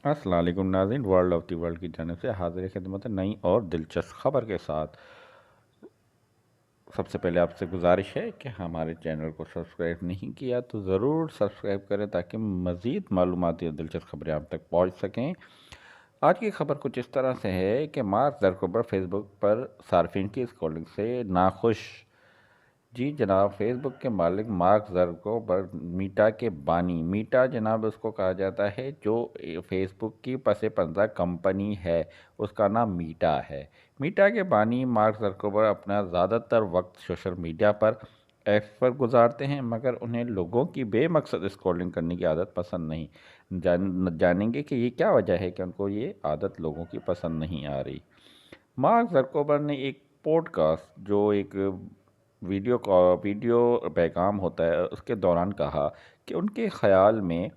अस्सलाम वालेकुम नाज़रीन, वर्ल्ड ऑफ दी वर्ल्ड की जानिब से हाज़िर खिदमत है नई और दिलचस्प खबर के साथ। सबसे पहले आपसे गुजारिश है कि हमारे चैनल को सब्सक्राइब नहीं किया तो ज़रूर सब्सक्राइब करें ताकि मज़ीद मालूमाती और दिलचस्प खबरें आप तक पहुँच सकें। आज की खबर कुछ इस तरह से है कि मार्क ज़करबर्ग फेसबुक पर सार्फिन की स्क्रॉलिंग से नाखुश। जी जनाब, फेसबुक के मालिक मार्क ज़करबर्ग मीटा के बानी, मीटा जनाब उसको कहा जाता है जो फेसबुक की पस पंजा कंपनी है, उसका नाम मीटा है। मीटा के बानी मार्क ज़करबर्ग अपना ज़्यादातर वक्त सोशल मीडिया पर एक्स पर गुजारते हैं, मगर उन्हें लोगों की बेमकसद स्क्रॉलिंग करने की आदत पसंद नहीं। जानेंगे कि ये क्या वजह है कि उनको ये आदत लोगों की पसंद नहीं आ रही। मार्क ज़करबर्ग ने एक पॉडकास्ट जो एक वीडियो पैगाम होता है उसके दौरान कहा कि उनके ख़्याल में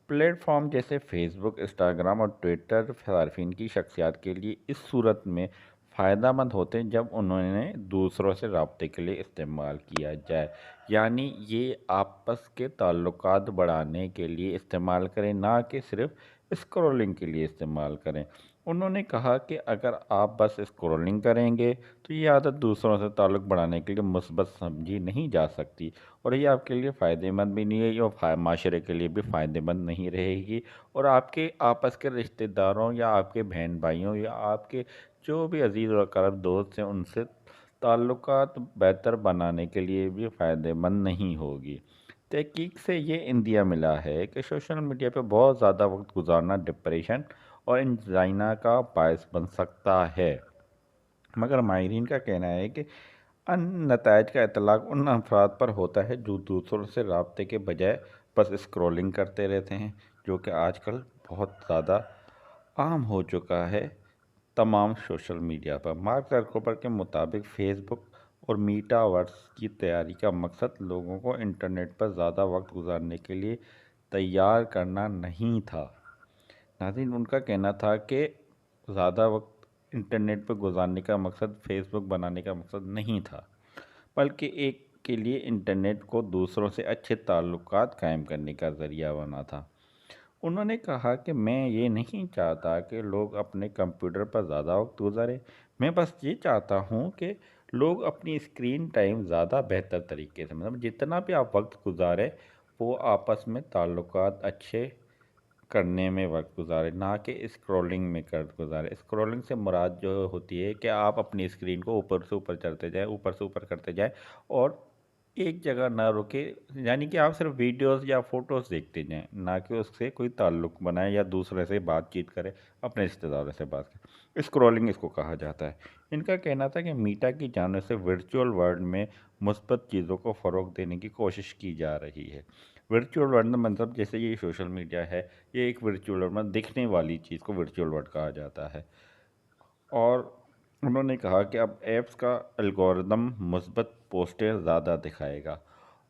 प्लेटफॉर्म जैसे फेसबुक, इंस्टाग्राम और ट्विटर सार्फिन की शख्सियात के लिए इस सूरत में फ़ायदेमंद होते हैं जब उन्होंने दूसरों से रबते के लिए इस्तेमाल किया जाए। यानी ये आपस के ताल्लुकात बढ़ाने के लिए इस्तेमाल करें, ना कि सिर्फ स्क्रॉलिंग के लिए इस्तेमाल करें। उन्होंने कहा कि अगर आप बस स्क्रॉलिंग करेंगे तो ये आदत दूसरों से ताल्लुक़ बढ़ाने के लिए मुस्बत समझी नहीं जा सकती, और ये आपके लिए फ़ायदेमंद भी नहीं है और माशरे के लिए भी फ़ायदेमंद नहीं रहेगी। और आपके आपस के रिश्तेदारों या आपके बहन भाइयों या आपके जो भी अजीज़ और क़रीब दोस्त हैं उनसे ताल्लुकात बेहतर बनाने के लिए भी फ़ायदेमंद नहीं होगी। तहकीक से ये इंदिया मिला है कि सोशल मीडिया पे बहुत ज़्यादा वक्त गुजारना डिप्रेशन और एंजाइना का बायस बन सकता है। मगर माहिरीन का कहना है कि अन नतायज का इतलाक़ उन अफराद पर होता है जो दूसरों से रबते के बजाय बस स्क्रॉलिंग करते रहते हैं, जो कि आजकल बहुत ज़्यादा आम हो चुका है तमाम सोशल मीडिया पर। मार्क ज़करबर्ग के मुताबिक फ़ेसबुक और मीटावर्स की तैयारी का मकसद लोगों को इंटरनेट पर ज़्यादा वक्त गुजारने के लिए तैयार करना नहीं था। नाज़रीन, उनका कहना था कि ज़्यादा वक्त इंटरनेट पर गुजारने का मकसद फ़ेसबुक बनाने का मकसद नहीं था, बल्कि एक के लिए इंटरनेट को दूसरों से अच्छे ताल्लुकात कायम करने का ज़रिया बना था। उन्होंने कहा कि मैं ये नहीं चाहता कि लोग अपने कंप्यूटर पर ज़्यादा वक्त गुजारें, मैं बस ये चाहता हूँ कि लोग अपनी स्क्रीन टाइम ज़्यादा बेहतर तरीके से, मतलब जितना भी आप वक्त गुजारें वो आपस में ताल्लुकात अच्छे करने में वक्त गुजारें, ना कि स्क्रॉलिंग में कर गुजारें। स्क्रॉलिंग से मुराद जो होती है कि आप अपनी स्क्रीन को ऊपर से ऊपर चलते जाएं, ऊपर से ऊपर करते जाएं और एक जगह ना रुके, यानी कि आप सिर्फ वीडियोस या फ़ोटोज़ देखते जाएं, ना कि उससे कोई ताल्लुक़ बनाएं या दूसरे से बातचीत करें, अपने रिश्तेदारों से बात करें। स्क्रॉलिंग इसको कहा जाता है। इनका कहना था कि मीटा की जानिब से वर्चुअल वर्ल्ड में मुस्बत चीज़ों को फ़रोग़ देने की कोशिश की जा रही है। वर्चुअल वर्ल्ड मतलब जैसे ये सोशल मीडिया है, ये एक वर्चुअल वर्ल्ड में दिखने वाली चीज़ को वर्चुअल वर्ल्ड कहा जाता है। और उन्होंने कहा कि अब ऐप्स का एल्गोरिदम मुस्बत पोस्टें ज़्यादा दिखाएगा,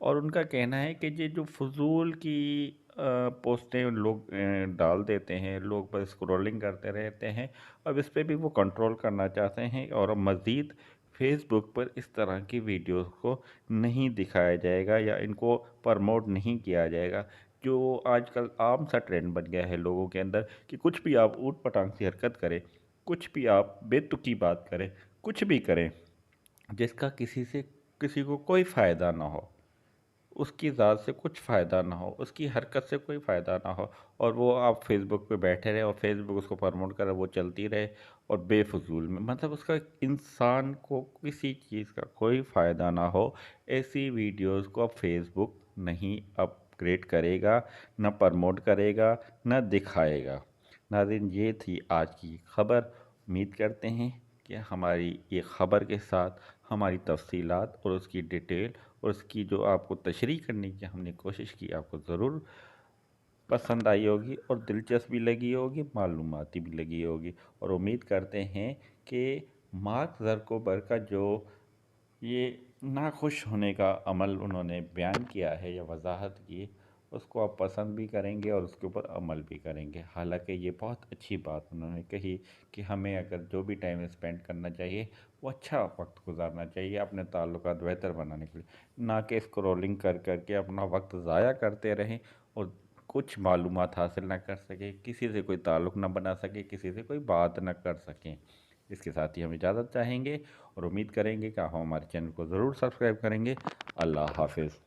और उनका कहना है कि ये जो फ़ुज़ूल की पोस्टें लोग डाल देते हैं, लोग बस स्क्रॉलिंग करते रहते हैं, अब इस पे भी वो कंट्रोल करना चाहते हैं और मज़ीद फेसबुक पर इस तरह की वीडियोस को नहीं दिखाया जाएगा या इनको प्रमोट नहीं किया जाएगा। जो आजकल आम सा ट्रेंड बन गया है लोगों के अंदर कि कुछ भी आप ऊट पटांग सी हरकत करें, कुछ भी आप बेतुकी बात करें, कुछ भी करें जिसका किसी को कोई फ़ायदा ना हो, उसकी ज़ात से कुछ फ़ायदा ना हो, उसकी हरकत से कोई फ़ायदा ना हो, और वो आप फेसबुक पे बैठे रहे और फेसबुक उसको प्रमोट करे, वो चलती रहे और बेफजूल में, मतलब उसका इंसान को किसी चीज़ का कोई फ़ायदा ना हो, ऐसी वीडियोस को अब फेसबुक नहीं अपग्रेड करेगा, न प्रमोट करेगा, न दिखाएगा। नाज़रीन, ये थी आज की खबर। उम्मीद करते हैं कि हमारी ये ख़बर के साथ हमारी तफसीलात और उसकी डिटेल और उसकी जो आपको तशरीह करने की हमने कोशिश की आपको ज़रूर पसंद आई होगी और दिलचस्प भी लगी होगी, मालूमाती भी लगी होगी। और उम्मीद करते हैं कि मार्क ज़करबर्ग का जो ये नाखुश होने का अमल उन्होंने बयान किया है या वजाहत की, उसको आप पसंद भी करेंगे और उसके ऊपर अमल भी करेंगे। हालांकि ये बहुत अच्छी बात उन्होंने कही कि हमें अगर जो भी टाइम स्पेंड करना चाहिए वो अच्छा वक्त गुजारना चाहिए अपने ताल्लुकात बेहतर बनाने के लिए, ना कि स्क्रॉलिंग कर कर के अपना वक्त ज़ाया करते रहें और کچھ معلومات حاصل نہ کر سکیں، کسی سے کوئی تعلق نہ بنا سکیں، کسی سے کوئی بات نہ کر سکیں۔ اس کے ساتھ ہی ہم اجازت چاہیں گے اور امید کریں گے کہ آپ ہمارے چینل کو ضرور سبسکرائب کریں گے۔ اللہ حافظ۔